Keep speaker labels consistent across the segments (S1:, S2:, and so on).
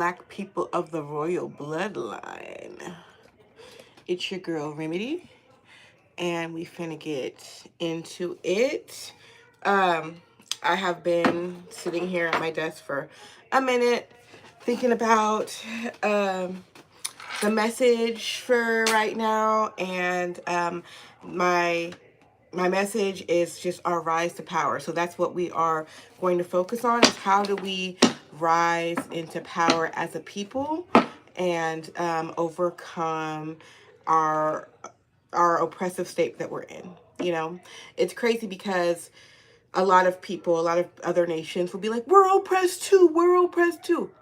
S1: Black people of the royal bloodline. It's your girl Remedy, and we finna get into it. I have been sitting here at my desk for a minute thinking about the message for right now, and my message is just our rise to power. So that's what we are going to focus on, is how do we rise into power as a people and overcome our oppressive state that we're in. You know, it's crazy because a lot of people, a lot of other nations will be like, we're oppressed too, we're oppressed too.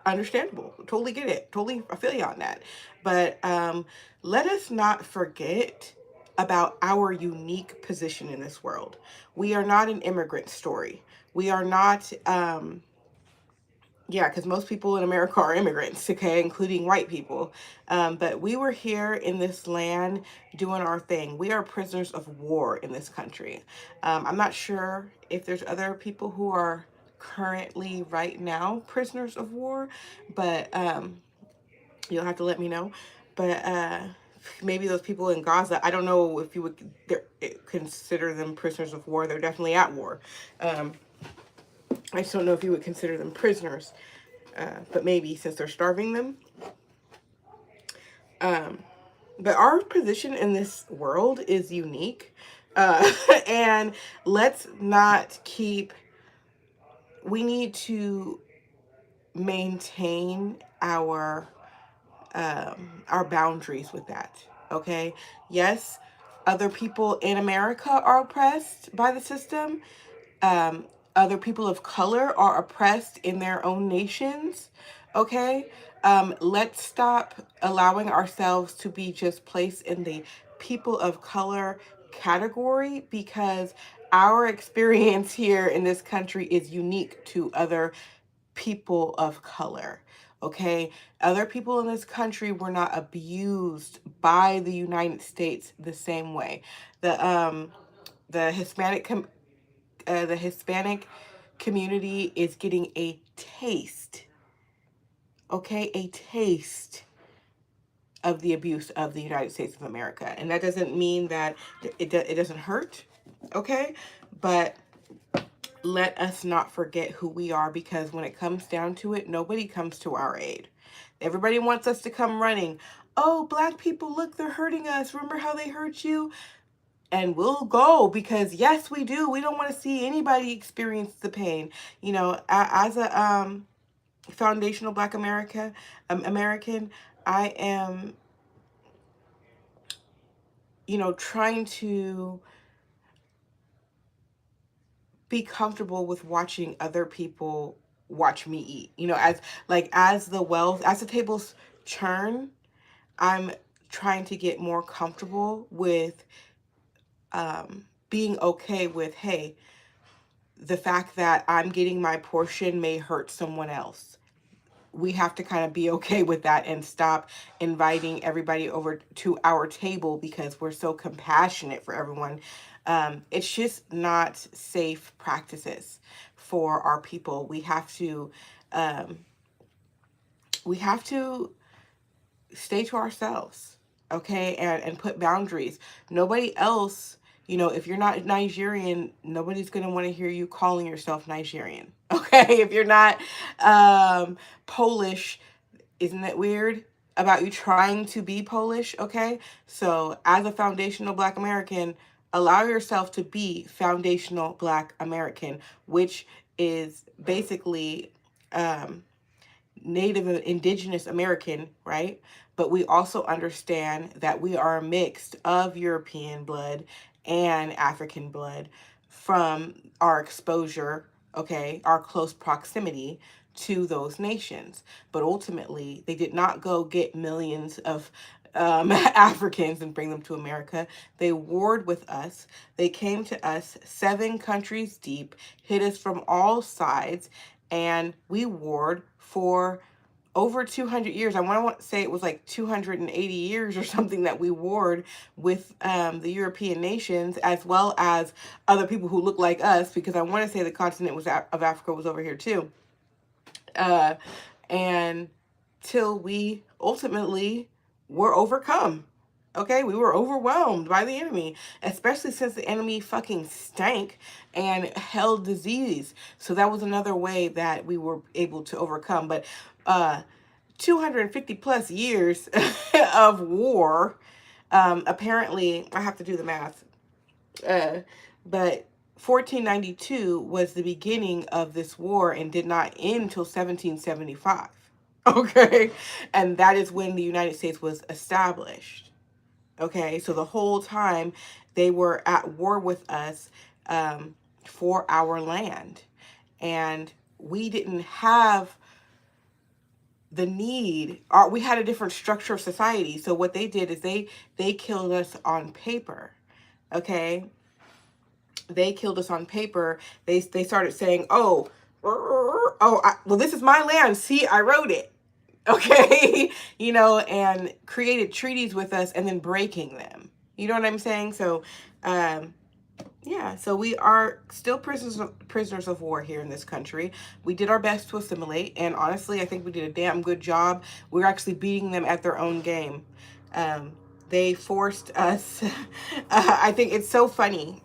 S1: Understandable. Totally get it. Totally, I feel you on that. But let us not forget about our unique position in this world. We are not an immigrant story. We are not, yeah, because most people in America are immigrants, okay, including white people. But we were here in this land doing our thing. We are prisoners of war in this country. I'm not sure if there's other people who are currently right now prisoners of war, but you'll have to let me know. But maybe those people in Gaza, I don't know if you would consider them prisoners of war. They're definitely at war. I just don't know if you would consider them prisoners, but maybe since they're starving them. But our position in this world is unique. And let's not keep, we need to maintain our boundaries with that. Okay. Yes, other people in America are oppressed by the system. Other people of color are oppressed in their own nations. Okay. Let's stop allowing ourselves to be just placed in the people of color category, because our experience here in this country is unique to other people of color. Okay, other people in this country were not abused by the United States the same way. The Hispanic community is getting a taste, okay, a taste of the abuse of the United States of America. And that doesn't mean that it doesn't hurt, okay? But let us not forget who we are, because when it comes down to it, nobody comes to our aid. Everybody wants us to come running. Oh, black people, look, they're hurting us. Remember how they hurt you? And we'll go, because yes, we do. We don't want to see anybody experience the pain. You know, as a foundational Black American, I am, you know, trying to be comfortable with watching other people watch me eat. You know, as the tables churn, I'm trying to get more comfortable with being okay with, hey, the fact that I'm getting my portion may hurt someone else. We have to kind of be okay with that and stop inviting everybody over to our table because we're so compassionate for everyone. It's just not safe practices for our people. We have to stay to ourselves, okay, and put boundaries. Nobody else, you know, if you're not Nigerian, nobody's going to want to hear you calling yourself Nigerian, okay? If you're not Polish, isn't it weird about you trying to be Polish, okay? So as a foundational Black American, allow yourself to be foundational Black American, which is basically Native and Indigenous American, right? But we also understand that we are a mix of European blood and African blood from our exposure, okay, our close proximity to those nations. But ultimately, they did not go get millions of Africans and bring them to America. They warred with us. They came to us 7 countries deep, hit us from all sides, and we warred for over 200 years. I want to say it was like 280 years or something that we warred with the European nations, as well as other people who look like us, because I want to say the continent of Africa was over here too. and till we ultimately were overcome. Okay, we were overwhelmed by the enemy, especially since the enemy fucking stank and held disease. So that was another way that we were able to overcome. But 250 plus years of war, apparently, I have to do the math, but 1492 was the beginning of this war and did not end until 1775. Okay, and that is when the United States was established. Okay, so the whole time they were at war with us, for our land. And we didn't have the need, or we had a different structure of society. So what they did is they killed us on paper. Okay, they killed us on paper. They started saying, oh, well, this is my land. See, I wrote it. Okay, and created treaties with us and then breaking them. You know what I'm saying? So, yeah, so we are still prisoners of war here in this country. We did our best to assimilate, and honestly, I think we did a damn good job. We're actually beating them at their own game. They forced us. I think it's so funny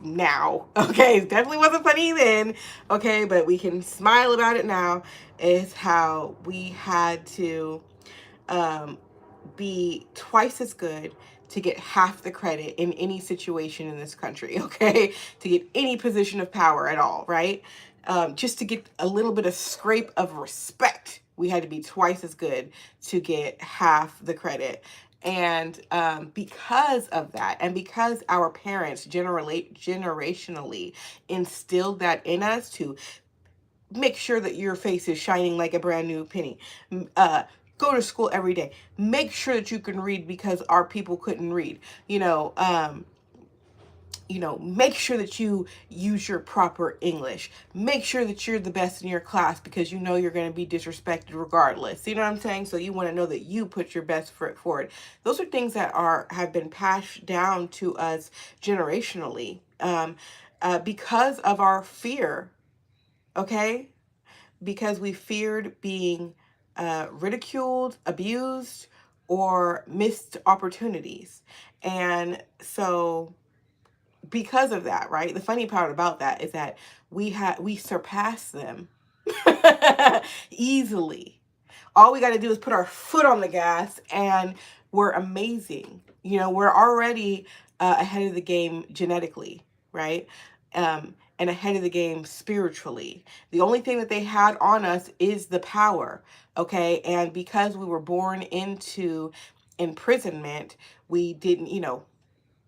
S1: now. Okay, it definitely wasn't funny then. Okay, but we can smile about it now. Is how we had to be twice as good to get half the credit in any situation in this country, okay? To get any position of power at all, right? Just to get a little bit of scrape of respect, we had to be twice as good to get half the credit. And because of that, and because our parents generationally instilled that in us to make sure that your face is shining like a brand new penny, go to school every day, make sure that you can read because our people couldn't read, make sure that you use your proper English, make sure that you're the best in your class because you're going to be disrespected regardless. You know what I'm saying? So you want to know that you put your best foot forward. Those are things that have been passed down to us generationally, because of our fear. Okay, because we feared being ridiculed, abused, or missed opportunities. And so because of that, right? The funny part about that is that we surpassed them easily. All we got to do is put our foot on the gas and we're amazing. We're already ahead of the game genetically, right? And ahead of the game spiritually. The only thing that they had on us is the power, okay? And because we were born into imprisonment, we didn't,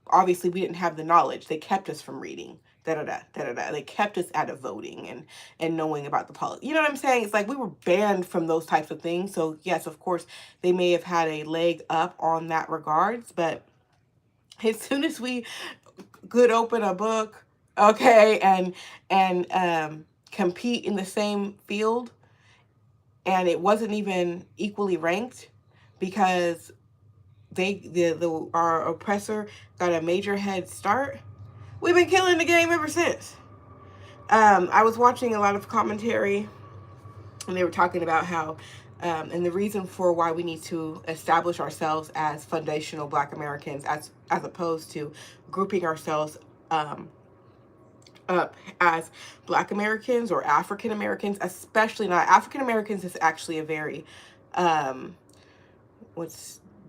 S1: obviously we didn't have the knowledge. They kept us from reading. They kept us out of voting and knowing about the politics. You know what I'm saying? It's like we were banned from those types of things. So yes, of course, they may have had a leg up on that regards, but as soon as we could open a book, okay, and compete in the same field, and it wasn't even equally ranked because our oppressor got a major head start. We've been killing the game ever since. I was watching a lot of commentary, and they were talking about how, and the reason for why we need to establish ourselves as foundational Black Americans, as opposed to grouping ourselves up as Black Americans or African Americans, especially not African Americans, is actually a very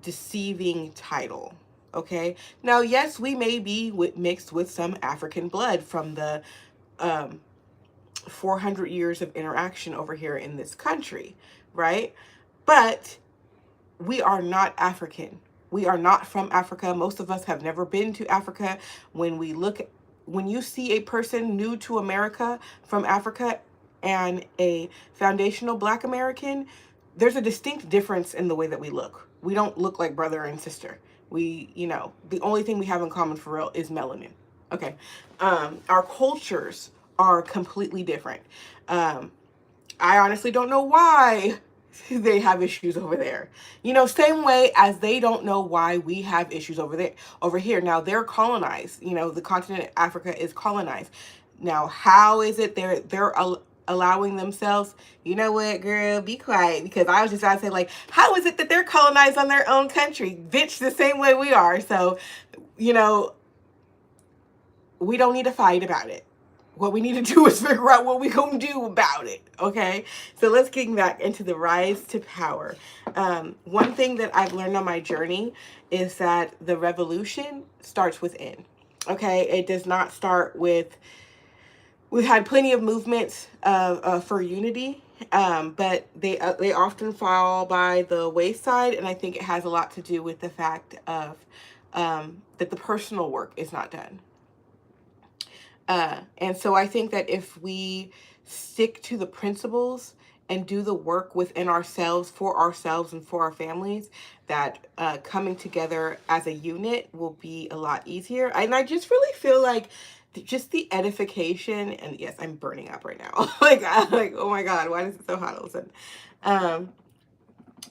S1: deceiving title. Okay, now yes, we may be mixed with some African blood from the 400 years of interaction over here in this country, right? But we are not African. We are not from Africa. Most of us have never been to Africa. When you see a person new to America from Africa and a foundational Black American, there's a distinct difference in the way that we look. We don't look like brother and sister. The only thing we have in common for real is melanin. Okay. Our cultures are completely different. I honestly don't know why they have issues over there. Same way as they don't know why we have issues over here. Now they're colonized. The continent of Africa is colonized. Now, how is it they're allowing themselves, you know what, girl, be quiet. Because I was just about to say, like, how is it that they're colonized on their own country? Bitch, the same way we are. So, you know, we don't need to fight about it. What we need to do is figure out what we gonna do about it, okay? So let's get back into the rise to power. One thing that I've learned on my journey is that the revolution starts within, okay? It does not start with, we've had plenty of movements for unity, but they often fall by the wayside, and I think it has a lot to do with the fact of that the personal work is not done. And so I think that if we stick to the principles and do the work within ourselves, and for our families, that coming together as a unit will be a lot easier. And I just really feel like just the edification, and yes, I'm burning up right now. like, oh my God, why is it so hot all of a sudden?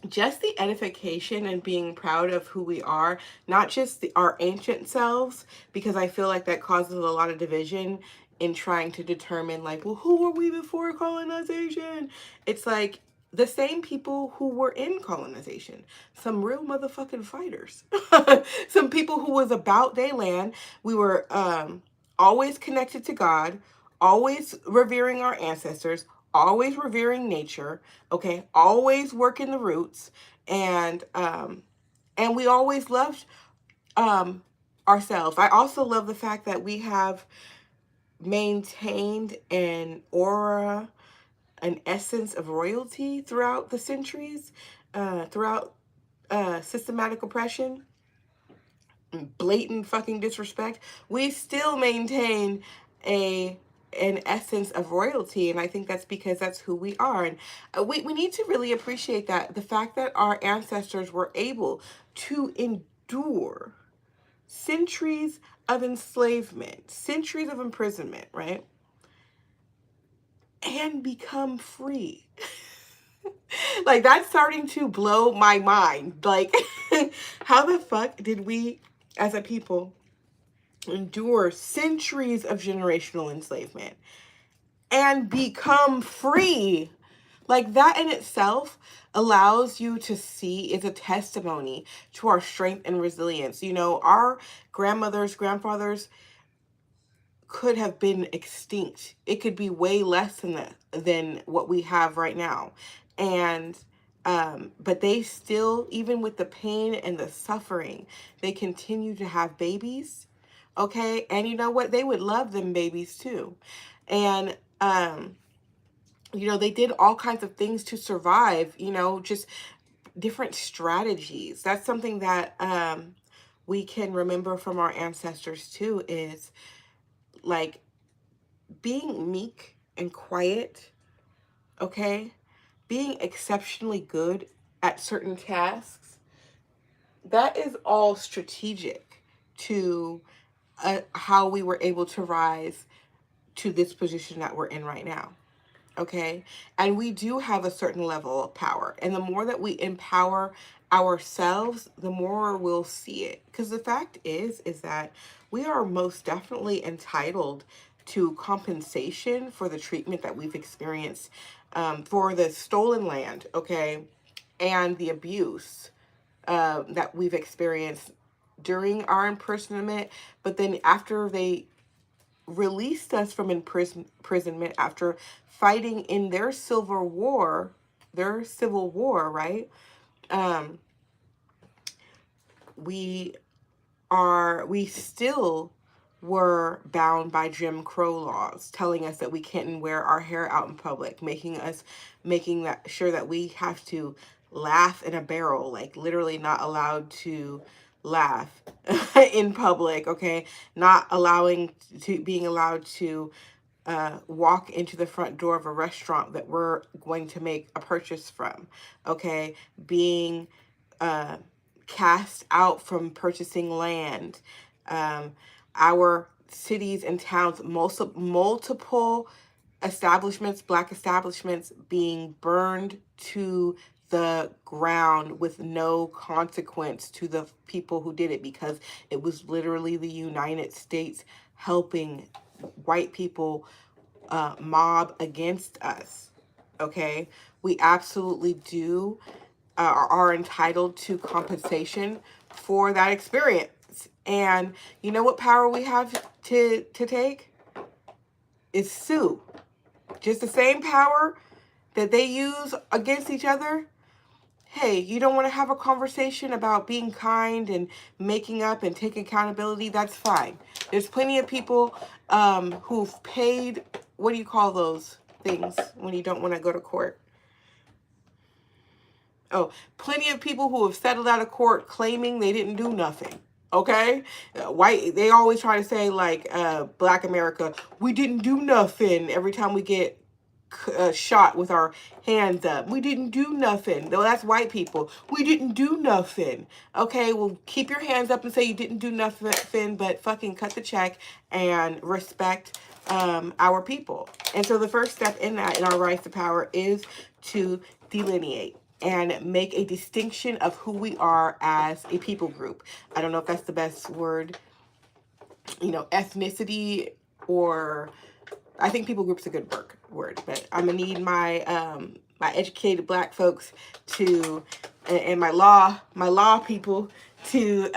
S1: Just the edification and being proud of who we are, not just our ancient selves, because I feel like that causes a lot of division in trying to determine, like, well, who were we before colonization? It's like the same people who were in colonization, some real motherfucking fighters, some people who was about their land. We were always connected to God, always revering our ancestors, always revering nature, okay, always working the roots, and we always loved ourselves. I also love the fact that we have maintained an aura, an essence of royalty throughout the centuries, throughout systematic oppression, blatant fucking disrespect. We still maintain an essence of royalty, and I think that's because that's who we are. And we need to really appreciate that, the fact that our ancestors were able to endure centuries of enslavement, centuries of imprisonment, right, and become free. Like, that's starting to blow my mind. Like, how the fuck did we as a people endure centuries of generational enslavement and become free? Like, that in itself allows you to see, is a testimony to our strength and resilience. You know, our grandmothers, grandfathers could have been extinct. It could be way less than that, than what we have right now. And but they still, even with the pain and the suffering, they continue to have babies. Okay. And you know what? They would love them babies too. And you know, they did all kinds of things to survive, you know, just different strategies. That's something that we can remember from our ancestors too, is like being meek and quiet, okay? Being exceptionally good at certain tasks. That is all strategic to how we were able to rise to this position that we're in right now. Okay. And we do have a certain level of power. And the more that we empower ourselves, the more we'll see it. Because the fact is that we are most definitely entitled to compensation for the treatment that we've experienced, for the stolen land, okay, and the abuse that we've experienced during our imprisonment. But then after they released us from imprisonment, after fighting in their civil war, right? We still were bound by Jim Crow laws, telling us that we can't wear our hair out in public, making that sure that we have to laugh in a barrel, like literally not allowed to laugh in public, okay? Not being allowed to walk into the front door of a restaurant that we're going to make a purchase from, okay? Being cast out from purchasing land. Our cities and towns, multiple establishments, Black establishments, being burned to the ground with no consequence to the people who did it, because it was literally the United States helping white people mob against us. Okay, we absolutely do are entitled to compensation for that experience. And you know what power we have to take? Is sue. Just the same power that they use against each other. Hey, you don't want to have a conversation about being kind and making up and taking accountability? That's fine. There's plenty of people who've paid, what do you call those things when you don't want to go to court? Oh, plenty of people who have settled out of court claiming they didn't do nothing. Okay? White, they always try to say, like, Black America, we didn't do nothing every time we get shot with our hands up. We didn't do nothing. No, that's white people. We didn't do nothing. Okay, well, keep your hands up and say you didn't do nothing, but fucking cut the check and respect our people. And so the first step in that, in our rise to power, is to delineate and make a distinction of who we are as a people group. I don't know if that's the best word, you know, ethnicity, or I think people group's a good word, but I'm gonna need my my educated Black folks to, and my law people to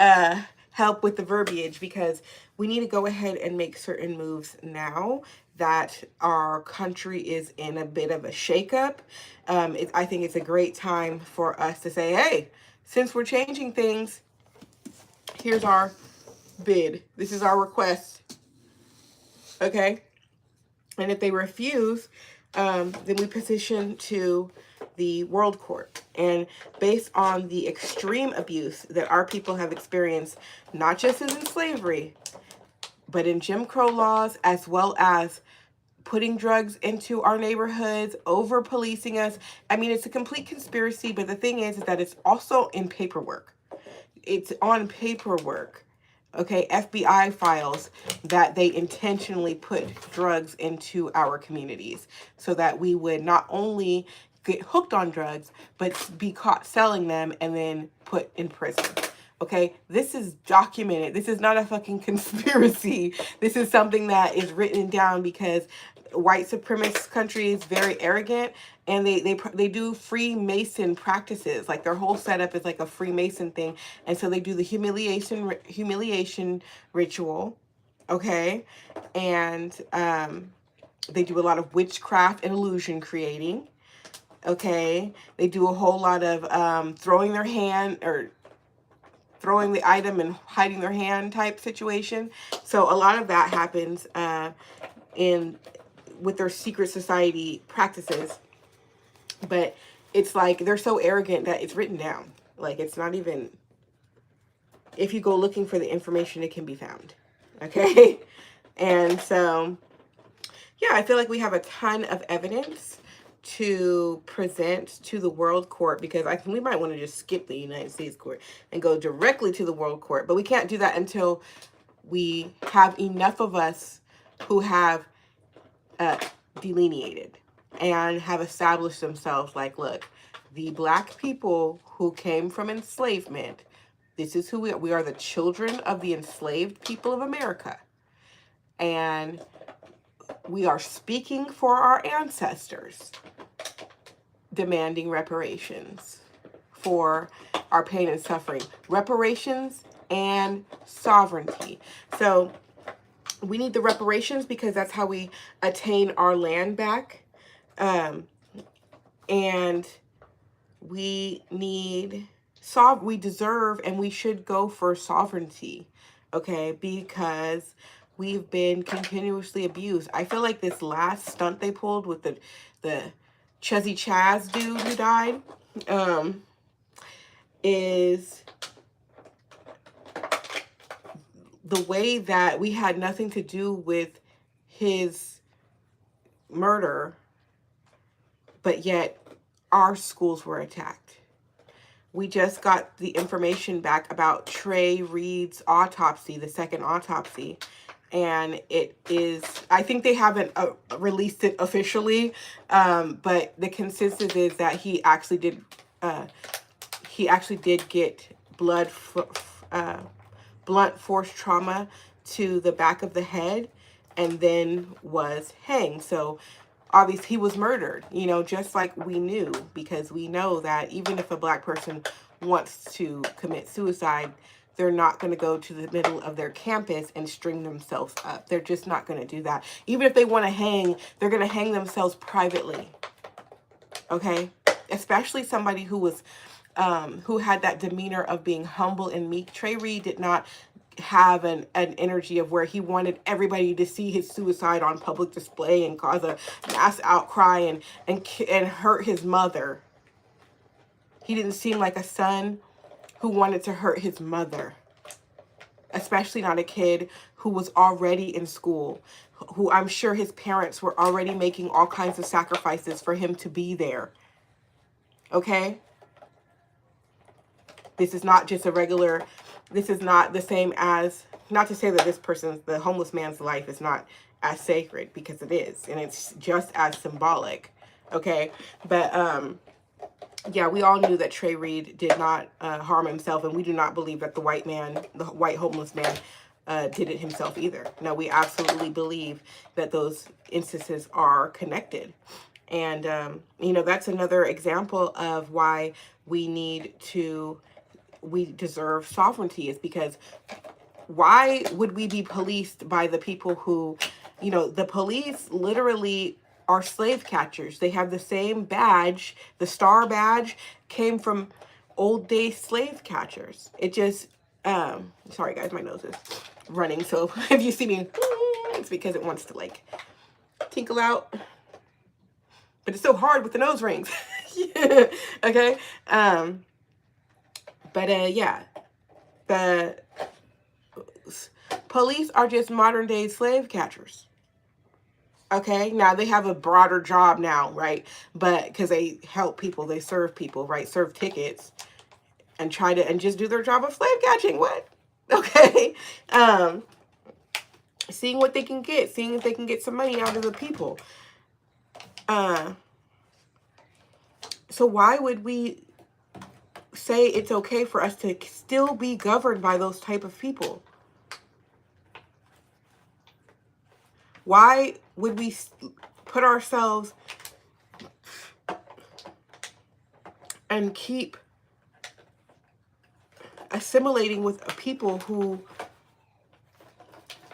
S1: help with the verbiage, because we need to go ahead and make certain moves now that our country is in a bit of a shakeup. I think it's a great time for us to say, hey, since we're changing things, here's our bid. This is our request. Okay? And if they refuse, then we petition to the World Court. And based on the extreme abuse that our people have experienced, not just in slavery, but in Jim Crow laws, as well as putting drugs into our neighborhoods, over policing us. I mean, it's a complete conspiracy, but the thing is that it's also in paperwork. It's on paperwork. Okay, FBI files that they intentionally put drugs into our communities so that we would not only get hooked on drugs, but be caught selling them and then put in prison. Okay, this is documented. This is not a fucking conspiracy. This is something that is written down because white supremacist country is very arrogant, and they do Freemason practices. Like their whole setup is like a Freemason thing, and so they do the humiliation ritual, okay, and they do a lot of witchcraft and illusion creating. Okay, they do a whole lot of throwing their hand, or throwing the item and hiding their hand type situation. So a lot of that happens with their secret society practices. But it's like they're so arrogant that it's written down. Like, it's not even, if you go looking for the information, it can be found. Okay? And so, yeah, I feel like we have a ton of evidence to present to the World Court, because I think we might want to just skip the United States Court and go directly to the World Court. But we can't do that until we have enough of us who have delineated and have established themselves like, look, the Black people who came from enslavement, this is who we are. We are the children of the enslaved people of America. And we are speaking for our ancestors, demanding reparations for our pain and suffering. Reparations and sovereignty. So we need the reparations because that's how we attain our land back. And we need, we deserve and we should go for sovereignty, okay? Because we've been continuously abused. I feel like this last stunt they pulled with the Chezzy Chaz dude who died, is the way that we had nothing to do with his murder, but yet our schools were attacked. We just got the information back about Trey Reed's autopsy, the second autopsy, and it is, I think they haven't released it officially, but the consensus is that he actually did get blunt force trauma to the back of the head, and then was hanged. So obviously he was murdered, you know, just like we knew, because we know that even if a Black person wants to commit suicide, they're not going to go to the middle of their campus and string themselves up. They're just not going to do that. Even if they want to hang, they're going to hang themselves privately. Okay? Especially somebody who was, who had that demeanor of being humble and meek. Trey Reed did not have an energy of where he wanted everybody to see his suicide on public display and cause a mass outcry and hurt his mother. He didn't seem like a son who wanted to hurt his mother, especially not a kid who was already in school, who I'm sure his parents were already making all kinds of sacrifices for him to be there. Okay? This is not just a regular, this is not the same as, not to say that this person's, the homeless man's life is not as sacred, because it is, and it's just as symbolic. Okay? But, yeah, we all knew that Trey Reed did not harm himself, and we do not believe that the white man, the white homeless man, did it himself either. No, we absolutely believe that those instances are connected. And, you know, that's another example of why we deserve sovereignty, is because why would we be policed by the people who, you know, the police literally are slave catchers. They have the same badge. The star badge came from old day slave catchers. It just, sorry guys, my nose is running. So if you see me, it's because it wants to like tinkle out. But it's so hard with the nose rings. Okay. Yeah, the police are just modern day slave catchers. Okay, now they have a broader job now, right? But because they help people, they serve people, right? Serve tickets and try to, and just do their job of slave catching. What? Okay. Seeing what they can get, seeing if they can get some money out of the people. So why would we say it's okay for us to still be governed by those type of people? Why would we put ourselves and keep assimilating with people who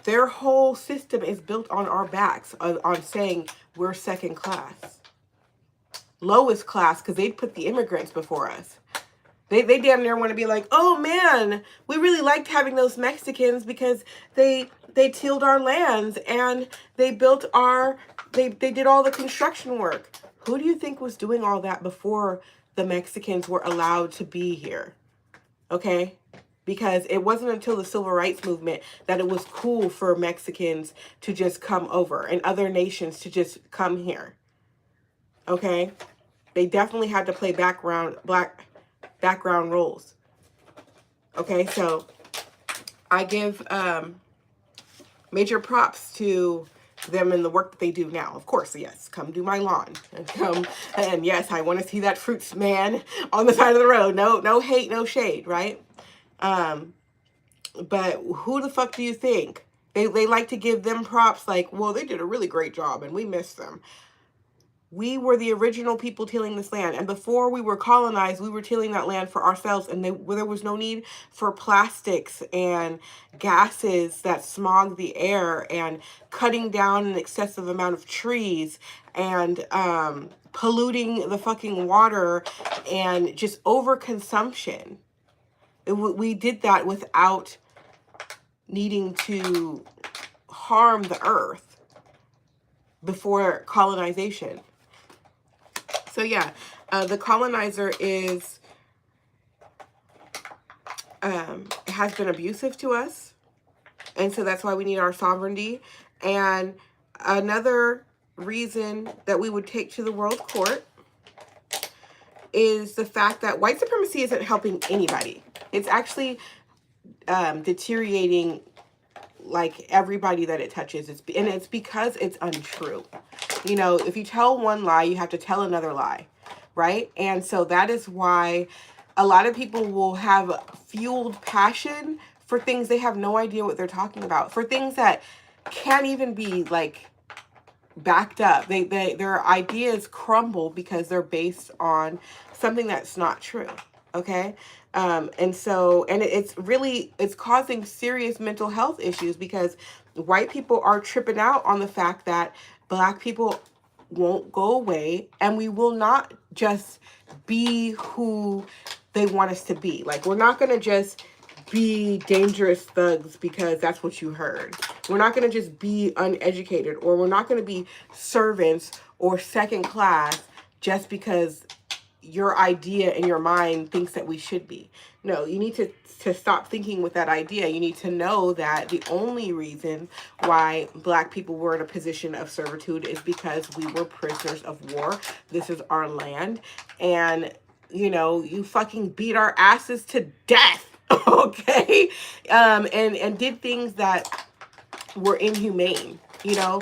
S1: their whole system is built on our backs, on saying we're second class, lowest class, because they put the immigrants before us. They damn near want to be like, oh man, we really liked having those Mexicans because they tilled our lands and they built they did all the construction work. Who do you think was doing all that before the Mexicans were allowed to be here? Okay? Because it wasn't until the Civil Rights Movement that it was cool for Mexicans to just come over and other nations to just come here. Okay? They definitely had to play background roles. Okay, so I give major props to them in the work that they do now. Of course, yes, come do my lawn and come, and yes, I want to see that fruits man on the side of the road. No hate, no shade, right? But who the fuck do you think? They like to give them props like, well, they did a really great job and we miss them. We were the original people tilling this land. And before we were colonized, we were tilling that land for ourselves. And there was no need for plastics and gases that smog the air and cutting down an excessive amount of trees and polluting the fucking water and just overconsumption. We did that without needing to harm the earth before colonization. So yeah, the colonizer has been abusive to us. And so that's why we need our sovereignty. And another reason that we would take to the world court is the fact that white supremacy isn't helping anybody. It's actually deteriorating like everybody that it touches. And it's because it's untrue. You know, if you tell one lie, you have to tell another lie, right? And so that is why a lot of people will have fueled passion for things they have no idea what they're talking about, for things that can't even be like backed up. Their ideas crumble because they're based on something that's not true. Okay. And so, and it's causing serious mental health issues because white people are tripping out on the fact that Black people won't go away, and we will not just be who they want us to be. Like, we're not going to just be dangerous thugs because that's what you heard. We're not going to just be uneducated, or we're not going to be servants or second class just because your idea in your mind thinks that we should be. No, you need to stop thinking with that idea. You need to know that the only reason why Black people were in a position of servitude is because we were prisoners of war. This is our land. And, you know, you fucking beat our asses to death. Okay? And did things that were inhumane. You know,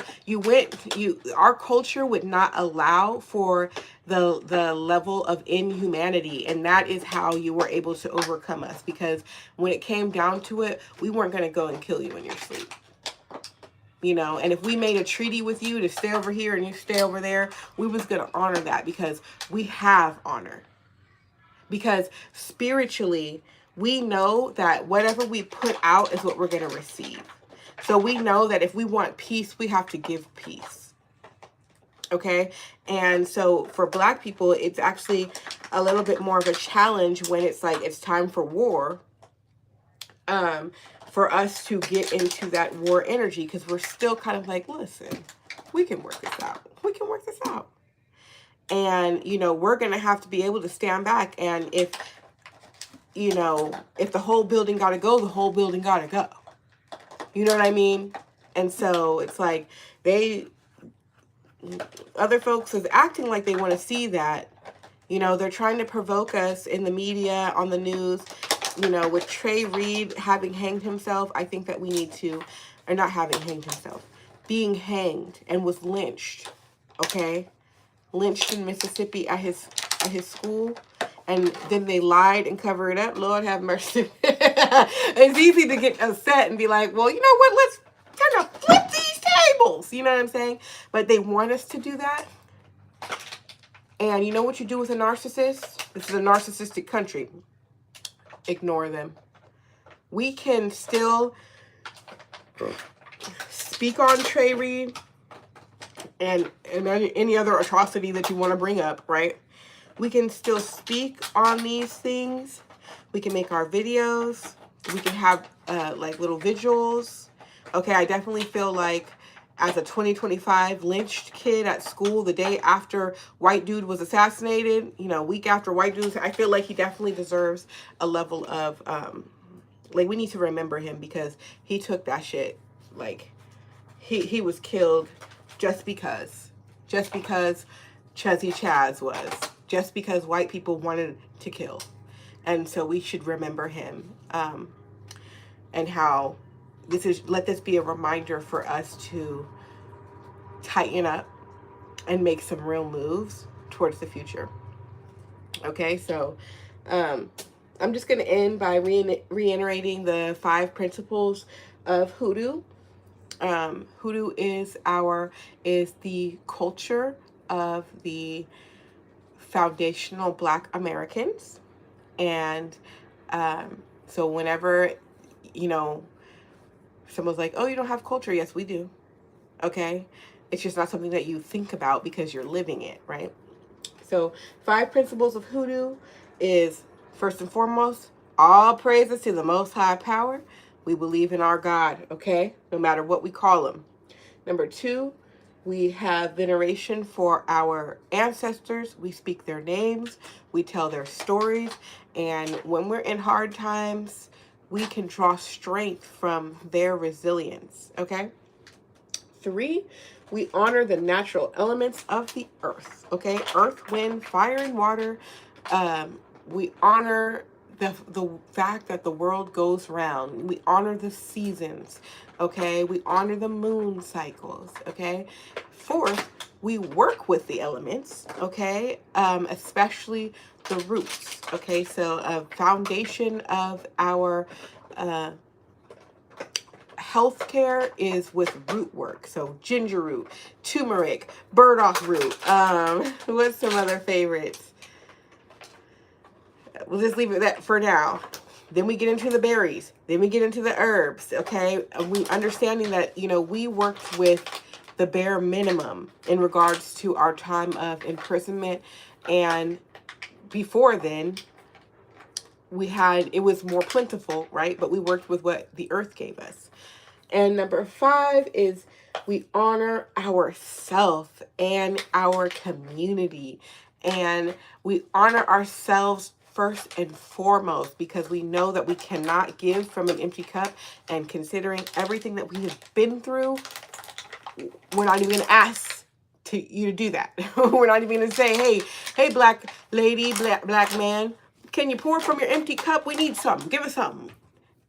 S1: our culture would not allow for the level of inhumanity, and that is how you were able to overcome us, because when it came down to it, we weren't going to go and kill you in your sleep. You know, and if we made a treaty with you to stay over here and you stay over there, we was going to honor that, because we have honor. Because spiritually, we know that whatever we put out is what we're going to receive. So we know that if we want peace, we have to give peace. Okay? And so for Black people, it's actually a little bit more of a challenge when it's like it's time for war, for us to get into that war energy, because we're still kind of like, listen, we can work this out. We can work this out. And, you know, we're going to have to be able to stand back. And if, you know, if the whole building got to go, the whole building got to go. You know what I mean? And so it's like other folks is acting like they want to see that. You know, they're trying to provoke us in the media, on the news, you know, with Trey Reed having hanged himself. I think that we need to, or not having hanged himself, being hanged and was lynched. Okay? Lynched in Mississippi at his school. And then they lied and covered it up. Lord have mercy. It's easy to get upset and be like, well, you know what? Let's kind of flip these tables. You know what I'm saying? But they want us to do that. And you know what you do with a narcissist? This is a narcissistic country. Ignore them. We can still speak on Trey Reed and any other atrocity that you want to bring up, right? We can still speak on these things. We can make our videos. We can have like little visuals. Okay, I definitely feel like as a 2025 lynched kid at school, the day after white dude was assassinated, you know, week after white dude, I feel like he definitely deserves a level of, like, we need to remember him, because he took that shit. Like, he was killed just because Chuzzy Chaz was. Just because white people wanted to kill. And so we should remember him. And how let this be a reminder for us to tighten up and make some real moves towards the future. Okay, so I'm just going to end by reiterating the 5 principles of hoodoo. Hoodoo is the culture of the foundational Black Americans. And so whenever, you know, someone's like, oh, you don't have culture. Yes, we do. Okay. It's just not something that you think about because you're living it, right? So 5 principles of hoodoo is, first and foremost, all praises to the Most High Power. We believe in our God, okay? No matter what we call him. Number 2, we have veneration for our ancestors. We speak their names. We tell their stories. And when we're in hard times, we can draw strength from their resilience, okay? 3, we honor the natural elements of the earth, okay? Earth, wind, fire, and water. We honor the fact that the world goes round. We honor the seasons, okay? We honor the moon cycles, okay? 4th, we work with the elements, okay? Especially the roots, okay? So a foundation of our healthcare is with root work. So ginger root, turmeric, burdock root. What's some other favorites? We'll just leave it that for now. Then we get into the berries. Then we get into the herbs, okay? We understanding that, you know, we worked with the bare minimum in regards to our time of imprisonment. And before then, it was more plentiful, right? But we worked with what the earth gave us. And number 5 is we honor ourselves and our community. And we honor ourselves first and foremost, because we know that we cannot give from an empty cup. And considering everything that we have been through, we're not even going to ask you to do that. We're not even going to say, hey, black lady, black man, can you pour from your empty cup? We need something. Give us something.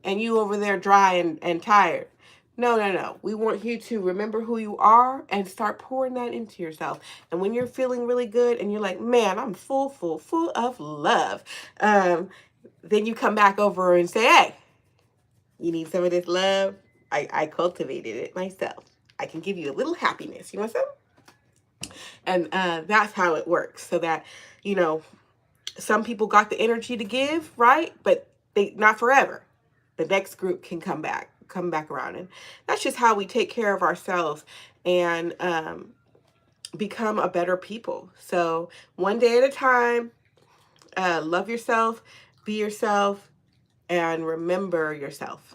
S1: And you over there dry and tired. No. We want you to remember who you are and start pouring that into yourself. And when you're feeling really good and you're like, man, I'm full of love. Then you come back over and say, hey, you need some of this love? I cultivated it myself. I can give you a little happiness. You want some? And that's how it works. So that, you know, some people got the energy to give, right? But they not forever. The next group can come back around. And that's just how we take care of ourselves and become a better people. So one day at a time, love yourself, be yourself, and remember yourself.